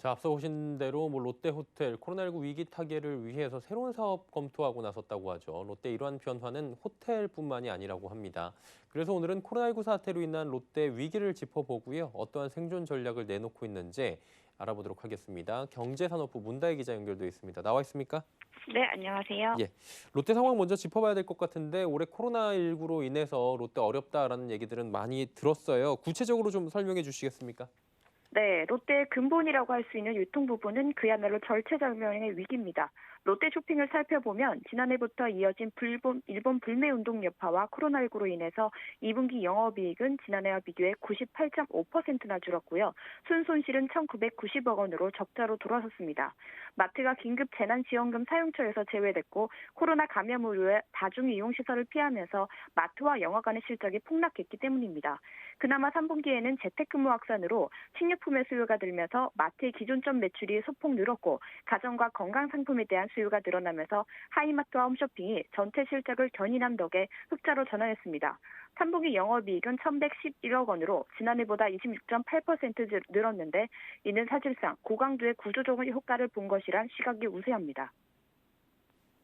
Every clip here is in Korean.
자, 앞서 보신 대로 롯데호텔 코로나19 위기 타개를 위해서 새로운 사업 검토하고 나섰다고 하죠. 롯데 이러한 변화는 호텔뿐만이 아니라고 합니다. 그래서 오늘은 코로나19 사태로 인한 롯데 위기를 짚어보고요. 어떠한 생존 전략을 내놓고 있는지 알아보도록 하겠습니다. 경제산업부 문다혜 기자 연결돼 있습니다. 나와 있습니까? 네, 안녕하세요. 예. 롯데 상황 먼저 짚어봐야 될 것 같은데 올해 코로나19로 인해서 롯데 어렵다라는 얘기들은 많이 들었어요. 구체적으로 좀 설명해 주시겠습니까? 네, 롯데의 근본이라고 할 수 있는 유통 부분은 그야말로 절체절명의 위기입니다. 롯데 쇼핑을 살펴보면 지난해부터 이어진 일본 불매 운동 여파와 코로나19로 인해서 2분기 영업이익은 지난해와 비교해 98.5%나 줄었고요. 순손실은 1,990억 원으로 적자로 돌아섰습니다. 마트가 긴급 재난지원금 사용처에서 제외됐고 코로나 감염 우려에 다중이용시설을 피하면서 마트와 영화관의 실적이 폭락했기 때문입니다. 그나마 3분기에는 재택근무 확산으로 식료품의 수요가 늘면서 마트의 기존점 매출이 소폭 늘었고 가전과 건강상품에 대한 수요가 늘어나면서 하이마트와 홈쇼핑이 전체 실적을 견인한 덕에 흑자로 전환했습니다. 3분기 영업이익은 1,111억 원으로 지난해보다 26.8% 늘었는데 이는 사실상 고강도의 구조조정 효과를 본 것이란 시각이 우세합니다.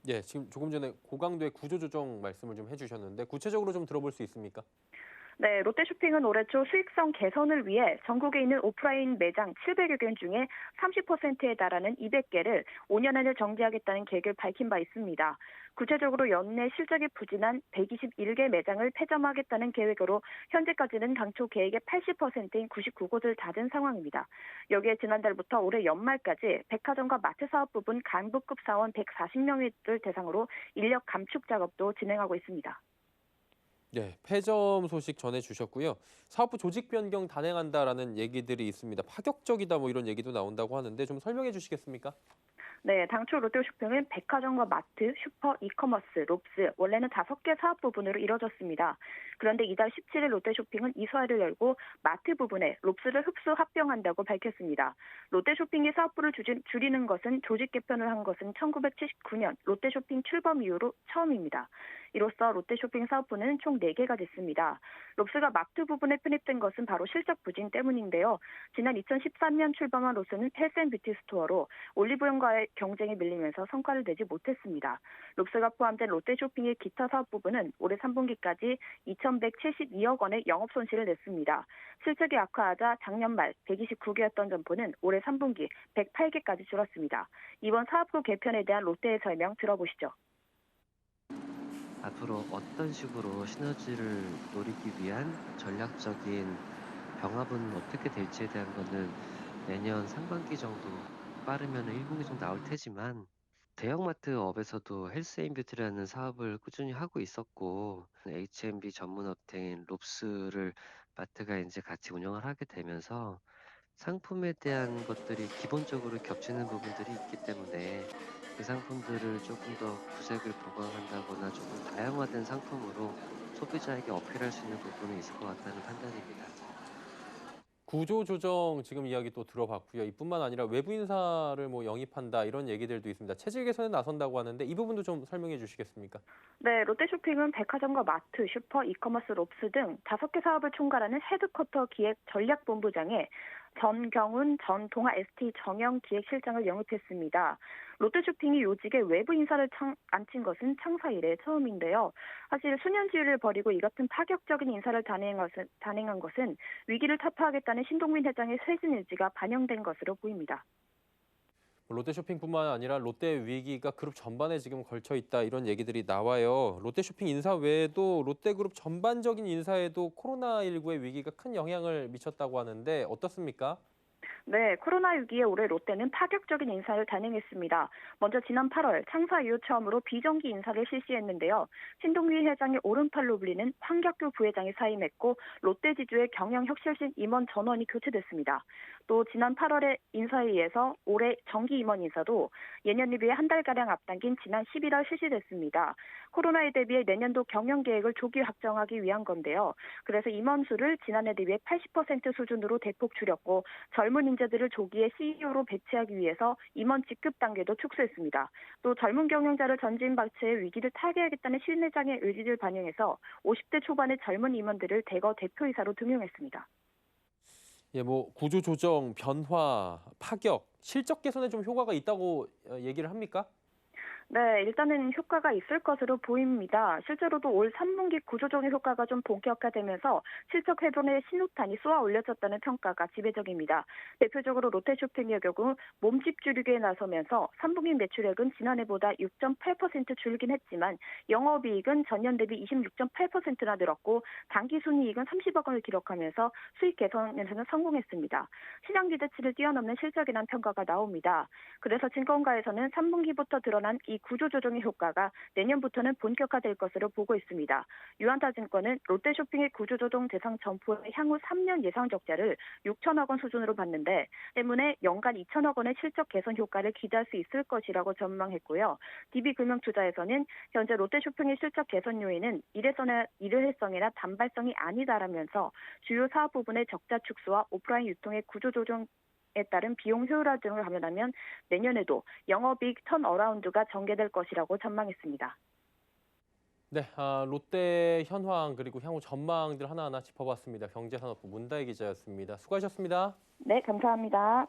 예, 지금 조금 전에 고강도의 구조조정 말씀을 좀 해주셨는데 구체적으로 좀 들어볼 수 있습니까? 네, 롯데쇼핑은 올해 초 수익성 개선을 위해 전국에 있는 오프라인 매장 700여 개 중에 30%에 달하는 200개를 5년 안에 정지하겠다는 계획을 밝힌 바 있습니다. 구체적으로 연내 실적이 부진한 121개 매장을 폐점하겠다는 계획으로 현재까지는 당초 계획의 80%인 99곳을 닫은 상황입니다. 여기에 지난달부터 올해 연말까지 백화점과 마트 사업 부분 간부급 사원 140명을 대상으로 인력 감축 작업도 진행하고 있습니다. 네, 폐점 소식 전해주셨고요. 사업부 조직 변경 단행한다라는 얘기들이 있습니다. 파격적이다 뭐 이런 얘기도 나온다고 하는데 좀 설명해 주시겠습니까? 네, 당초 롯데쇼핑은 백화점과 마트, 슈퍼, 이커머스, 롭스, 원래는 5개 사업 부분으로 이뤄졌습니다. 그런데 이달 17일 롯데쇼핑은 이사회를 열고 마트 부분에 롭스를 흡수 합병한다고 밝혔습니다. 롯데쇼핑이 사업부를 줄이는 것은 조직 개편을 한 것은 1979년 롯데쇼핑 출범 이후로 처음입니다. 이로써 롯데쇼핑 사업부는 총 4개가 됐습니다. 롭스가 마트 부분에 편입된 것은 바로 실적 부진 때문인데요. 지난 2013년 출범한 롭스는 헬스앤뷰티 스토어로 올리브영과의 경쟁에 밀리면서 성과를 내지 못했습니다. 롭스가 포함된 롯데쇼핑의 기타 사업 부분은 올해 3분기까지 2,172억 원의 영업 손실을 냈습니다. 실적이 악화하자 작년 말 129개였던 점포는 올해 3분기 108개까지 줄었습니다. 이번 사업부 개편에 대한 롯데의 설명 들어보시죠. 앞으로 어떤 식으로 시너지를 노리기 위한 전략적인 병합은 어떻게 될지에 대한 거는 내년 상반기 정도 빠르면 1분기 정도 나올 테지만 대형마트 업에서도 헬스앤뷰티라는 사업을 꾸준히 하고 있었고 H&B 전문 업체인 롭스를 마트가 이제 같이 운영을 하게 되면서 상품에 대한 것들이 기본적으로 겹치는 부분들이 있기 때문에 그 상품들을 조금 더 구색을 보강한다거나 조금 다양화된 상품으로 소비자에게 어필할 수 있는 부분은 있을 것 같다는 판단입니다. 구조 조정 지금 이야기 또 들어봤고요. 이뿐만 아니라 외부 인사를 뭐 영입한다 이런 얘기들도 있습니다. 체질 개선에 나선다고 하는데 이 부분도 좀 설명해 주시겠습니까? 네, 롯데쇼핑은 백화점과 마트, 슈퍼, 이커머스, 롭스 등 5개 사업을 총괄하는 헤드쿼터 기획 전략본부장에 전경훈 전 동아 ST 정영 기획실장을 영입했습니다. 롯데쇼핑이 요직에 외부 인사를 앉힌 것은 창사 이래 처음인데요. 사실 수년지휘를 벌이고 이 같은 파격적인 인사를 단행한 것은 위기를 타파하겠다는 신동민 회장의 쇄신 의지가 반영된 것으로 보입니다. 롯데쇼핑뿐만 아니라 롯데 위기가 그룹 전반에 지금 걸쳐 있다 이런 얘기들이 나와요. 롯데쇼핑 인사 외에도 롯데그룹 전반적인 인사에도 코로나19의 위기가 큰 영향을 미쳤다고 하는데 어떻습니까? 네, 코로나 위기에 올해 롯데는 파격적인 인사를 단행했습니다. 먼저 지난 8월 창사 이후 처음으로 비정기 인사를 실시했는데요. 신동휘 회장의 오른팔로 불리는 황격규 부회장이 사임했고 롯데지주의 경영혁신실 임원 전원이 교체됐습니다. 또 지난 8월에 인사회의에서 올해 정기 임원 인사도 예년에 비해 한 달가량 앞당긴 지난 11월 실시됐습니다. 코로나에 대비해 내년도 경영 계획을 조기 확정하기 위한 건데요. 그래서 임원 수를 지난해 대비해 80% 수준으로 대폭 줄였고 젊은 인재들을 조기에 CEO로 배치하기 위해서 임원 직급 단계도 축소했습니다. 또 젊은 경영자를 전진 발치해 위기를 타개하겠다는 신 회장의 의지를 반영해서 50대 초반의 젊은 임원들을 대거 대표이사로 등용했습니다. 예, 뭐 구조 조정, 변화, 파격 실적 개선에 좀 효과가 있다고 얘기를 합니까? 네, 일단은 효과가 있을 것으로 보입니다. 실제로도 올 3분기 구조조정 효과가 좀 본격화되면서 실적 회복의 신호탄이 쏘아 올려졌다는 평가가 지배적입니다. 대표적으로 롯데쇼핑의 경우 몸집 줄이기에 나서면서 3분기 매출액은 지난해보다 6.8% 줄긴 했지만 영업이익은 전년 대비 26.8%나 늘었고 당기순이익은 30억 원을 기록하면서 수익 개선에서는 성공했습니다. 시장 기대치를 뛰어넘는 실적이란 평가가 나옵니다. 그래서 증권가에서는 3분기부터 드러난 이 구조조정의 효과가 내년부터는 본격화될 것으로 보고 있습니다. 유한타증권은 롯데쇼핑의 구조조정 대상 점포의 향후 3년 예상 적자를 6천억 원 수준으로 봤는데 때문에 연간 2천억 원의 실적 개선 효과를 기대할 수 있을 것이라고 전망했고요. DB금융투자에서는 현재 롯데쇼핑의 실적 개선 요인은 일회성이나 단발성이 아니다라면서 주요 사업 부분의 적자 축소와 오프라인 유통의 구조조정 에 따른 비용 효율화 등을 감안하면 내년에도 영업이익 턴어라운드가 전개될 것이라고 전망했습니다. 네, 롯데 현황 그리고 향후 전망들 하나하나 짚어봤습니다. 경제산업부 문다혜 기자였습니다. 수고하셨습니다. 네, 감사합니다.